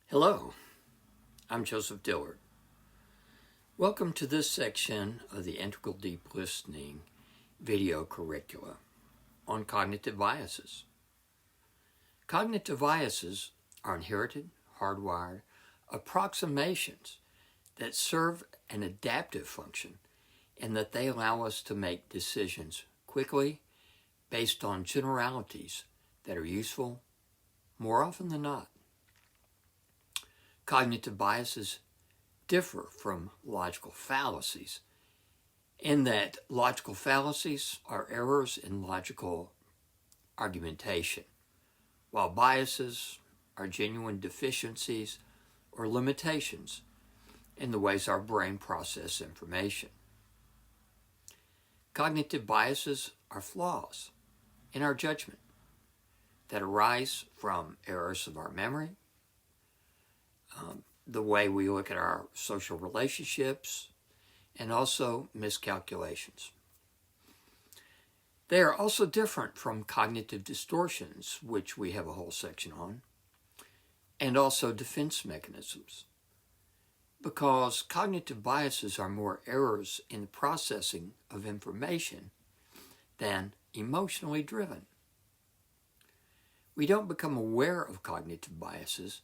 Hello, I'm Joseph Dillard. Welcome to this section of the Integral Deep Listening video curricula on cognitive biases. Cognitive biases are inherited, hardwired approximations that serve an adaptive function in that they allow us to make decisions quickly based on generalities that are useful more often than not. Cognitive biases differ from logical fallacies in that logical fallacies are errors in logical argumentation, while biases are genuine deficiencies or limitations in the ways our brain processes information. Cognitive biases are flaws in our judgment that arise from errors of our memory, the way we look at our social relationships, and also miscalculations. They are also different from cognitive distortions, which we have a whole section on, and also defense mechanisms, because cognitive biases are more errors in the processing of information than emotionally driven. We don't become aware of cognitive biases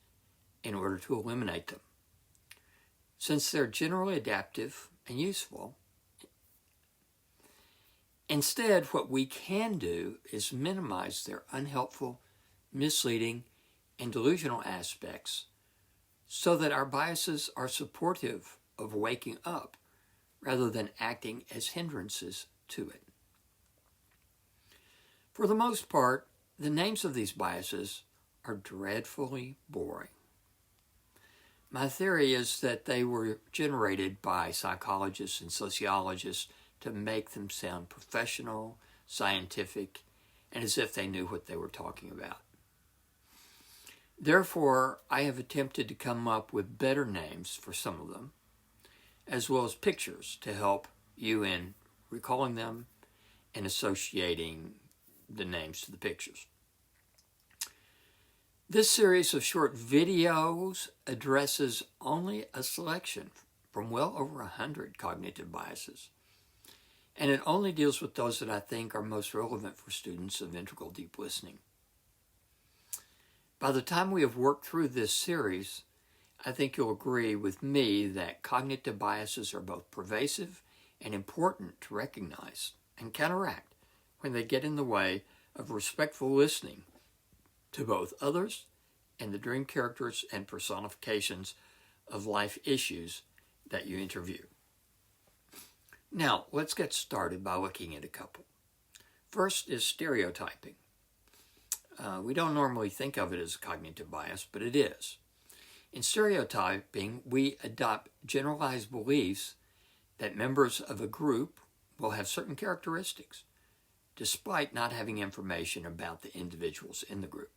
in order to eliminate them, since they're generally adaptive and useful. Instead, what we can do is minimize their unhelpful, misleading, and delusional aspects so that our biases are supportive of waking up rather than acting as hindrances to it. For the most part, the names of these biases are dreadfully boring. My theory is that they were generated by psychologists and sociologists to make them sound professional, scientific, and as if they knew what they were talking about. Therefore, I have attempted to come up with better names for some of them, as well as pictures to help you in recalling them and associating the names to the pictures. This series of short videos addresses only a selection from well over 100 cognitive biases, and it only deals with those that I think are most relevant for students of integral deep listening. By the time we have worked through this series, I think you'll agree with me that cognitive biases are both pervasive and important to recognize and counteract when they get in the way of respectful listening to both others and the dream characters and personifications of life issues that you interview. Now, let's get started by looking at a couple. First is stereotyping. We don't normally think of it as a cognitive bias, but it is. In stereotyping, we adopt generalized beliefs that members of a group will have certain characteristics, despite not having information about the individuals in the group.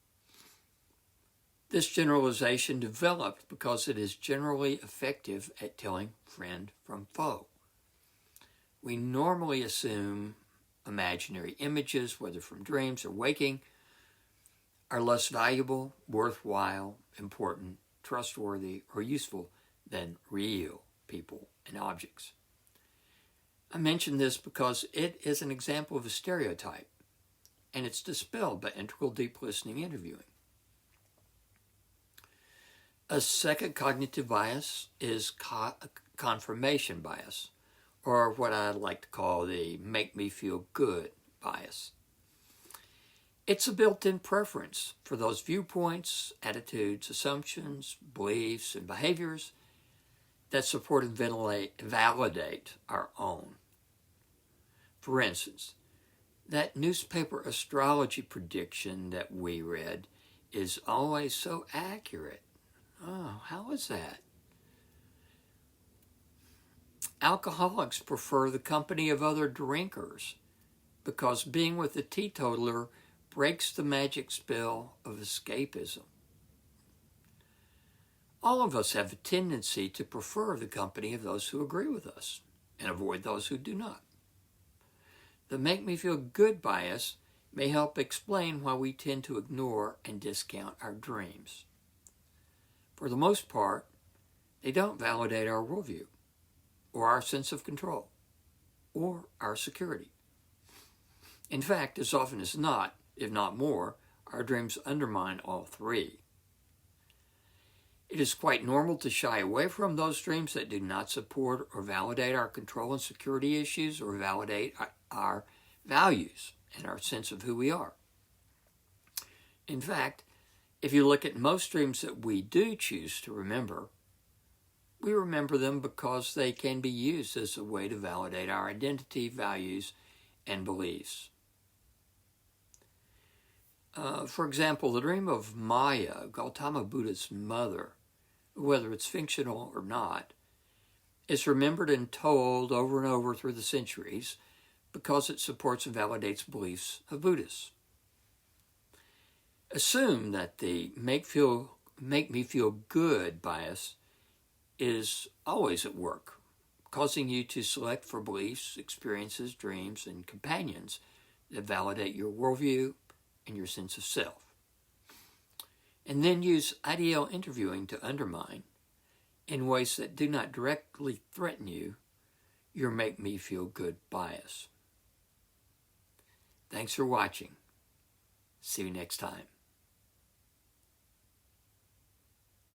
This generalization developed because it is generally effective at telling friend from foe. We normally assume imaginary images, whether from dreams or waking, are less valuable, worthwhile, important, trustworthy, or useful than real people and objects. I mention this because it is an example of a stereotype, and it's dispelled by integral deep listening interviewing. A second cognitive bias is confirmation bias, or what I like to call the make me feel good bias. It's a built-in preference for those viewpoints, attitudes, assumptions, beliefs, and behaviors that support and validate our own. For instance, that newspaper astrology prediction that we read is always so accurate. Oh, how is that? Alcoholics prefer the company of other drinkers because being with a teetotaler breaks the magic spell of escapism. All of us have a tendency to prefer the company of those who agree with us and avoid those who do not. The make me feel good bias may help explain why we tend to ignore and discount our dreams. For the most part, they don't validate our worldview, or our sense of control, or our security. In fact, as often as not, if not more, our dreams undermine all three. It is quite normal to shy away from those dreams that do not support or validate our control and security issues, or validate our values and our sense of who we are. In fact, if you look at most dreams that we do choose to remember, we remember them because they can be used as a way to validate our identity, values, and beliefs. For example, the dream of Maya, Gautama Buddha's mother, whether it's fictional or not, is remembered and told over and over through the centuries because it supports and validates beliefs of Buddhists. Assume that the make me feel good bias is always at work, causing you to select for beliefs, experiences, dreams, and companions that validate your worldview and your sense of self. And then use ideal interviewing to undermine, in ways that do not directly threaten you, your make me feel good bias. Thanks for watching. See you next time.